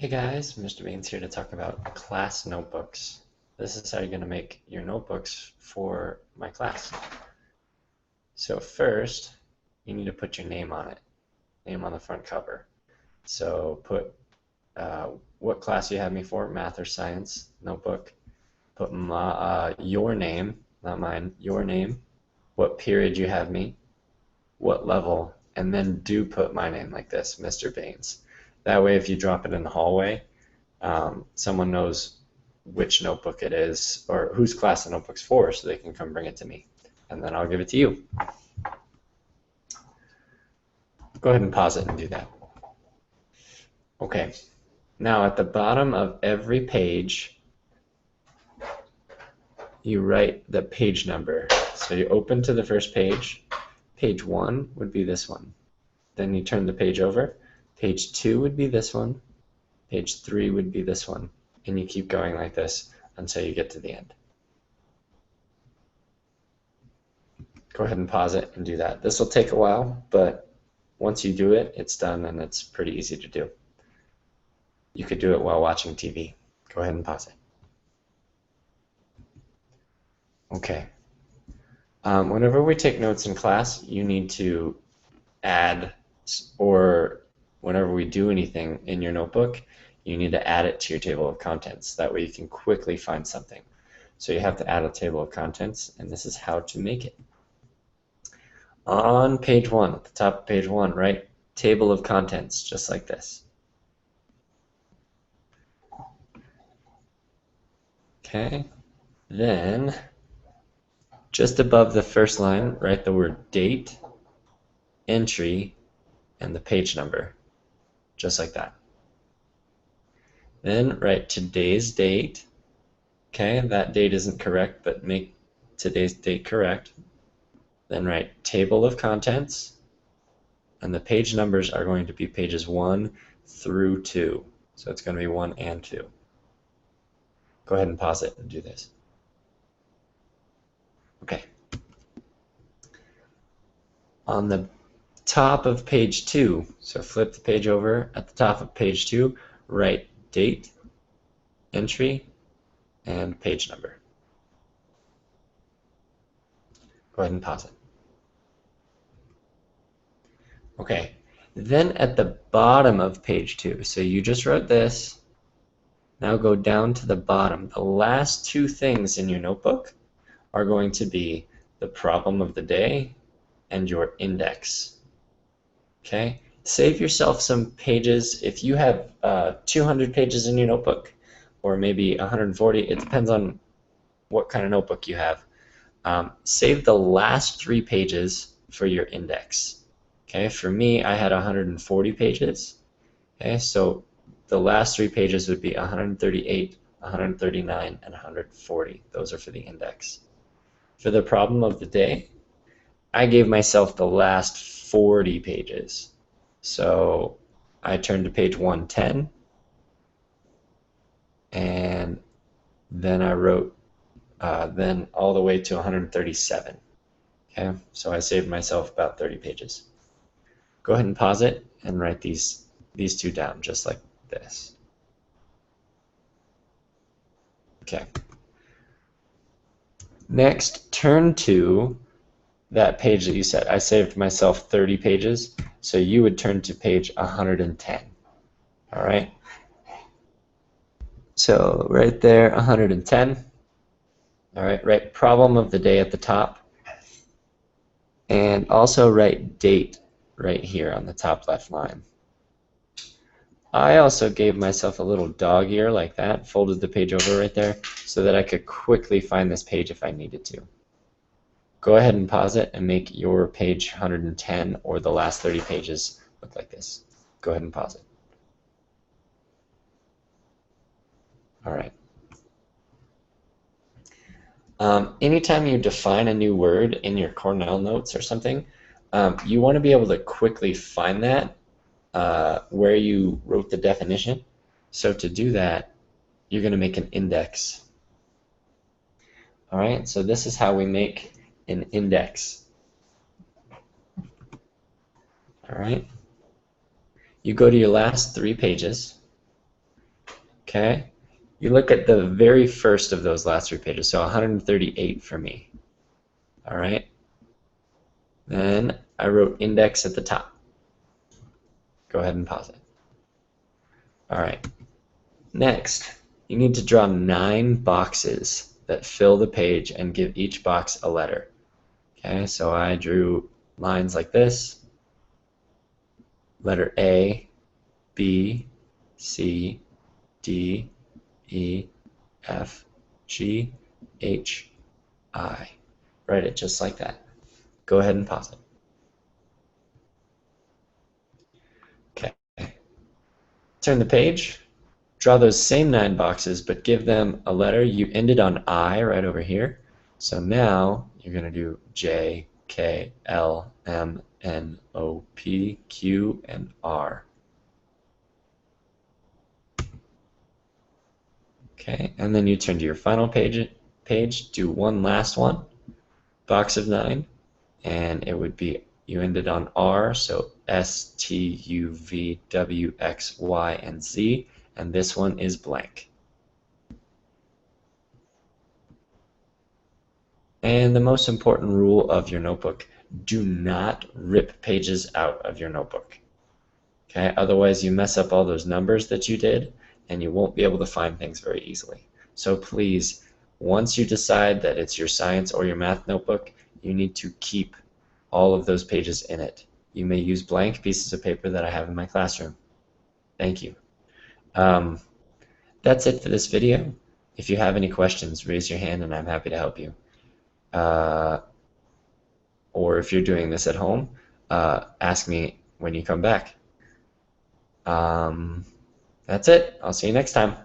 Hey guys, Mr. Baines here to talk about class notebooks. This is how you're going to make your notebooks for my class. So first, you need to put your name on it, name on the front cover. So put what class you have me for, math or science notebook. Put your name, not mine, your name, what period you have me, what level, and then do put my name like this, Mr. Baines. That way if you drop it in the hallway, someone knows which notebook it is or whose class the notebook's for, so they can come bring it to me, and then I'll give it to you. Go ahead and pause it and do that. Okay, now at the bottom of every page, you write the page number. So you open to the first page. Page 1 would be this one. Then you turn the page over. Page 2 would be this one. Page 3 would be this one. And you keep going like this until you get to the end. Go ahead and pause it and do that. This will take a while, but once you do it, it's done and it's pretty easy to do. You could do it while watching TV. Go ahead and pause it. Okay. Whenever we take notes in class, you need to add, or whenever we do anything in your notebook, you need to add it to your table of contents. That way you can quickly find something. So you have to add a table of contents, and this is how to make it. On page 1, at the top of page 1, write table of contents, just like this. Okay, then just above the first line, write the word date, entry, and the page number, just like that. Then write today's date. Okay, that date isn't correct, but make today's date correct. Then write table of contents, and the page numbers are going to be pages 1 through 2. So it's going to be 1 and 2. Go ahead and pause it and do this. Okay. On the top of page 2, so flip the page over, at the top of page 2, write date, entry, and page number. Go ahead and pause it. Okay, then at the bottom of page 2, so you just wrote this, now go down to the bottom. The last two things in your notebook are going to be the problem of the day and your index. Okay, save yourself some pages. If you have 200 pages in your notebook, or maybe 140, it depends on what kind of notebook you have. Save the last 3 pages for your index. Okay, for me, I had 140 pages. Okay, so the last 3 pages would be 138, 139, and 140. Those are for the index. For the problem of the day, I gave myself the last 40 pages. So I turned to page 110, and then I wrote then all the way to 137. Okay, so I saved myself about 30 pages. Go ahead and pause it and write these 2 down, just like this. Okay. Next, turn to that page that you said. I saved myself 30 pages, so you would turn to page 110. All right? So right there, 110. All right, write problem of the day at the top. And also write date right here on the top left line. I also gave myself a little dog ear like that, folded the page over right there, so that I could quickly find this page if I needed to. Go ahead and pause it and make your page 110 or the last 30 pages look like this. Go ahead and pause it. All right. Anytime you define a new word in your Cornell notes or something, you want to be able to quickly find that where you wrote the definition. So to do that, you're going to make an index. All right, so this is how we make an index. All right, you go to your last 3 pages, Okay? You look at the very first of those last 3 pages, so 138 for me. All right? Then I wrote index at the top. Go ahead and pause it. All right. Next, you need to draw 9 boxes that fill the page and give each box a letter. Okay, so I drew lines like this. Letter A, B, C, D, E, F, G, H, I. Write it just like that. Go ahead and pause it. Okay. Turn the page. Draw those same 9 boxes, but give them a letter. You ended on I right over here. So now you're going to do J, K, L, M, N, O, P, Q, and R. Okay, and then you turn to your final page, do one last one, box of 9, and it would be, you ended on R, so S, T, U, V, W, X, Y, and Z, and this one is blank. And the most important rule of your notebook, do not rip pages out of your notebook. Okay, otherwise you mess up all those numbers that you did and you won't be able to find things very easily. So please, once you decide that it's your science or your math notebook, you need to keep all of those pages in it. You may use blank pieces of paper that I have in my classroom. Thank you. That's it for this video. If you have any questions, raise your hand and I'm happy to help you. Or if you're doing this at home, ask me when you come back. That's it. I'll see you next time.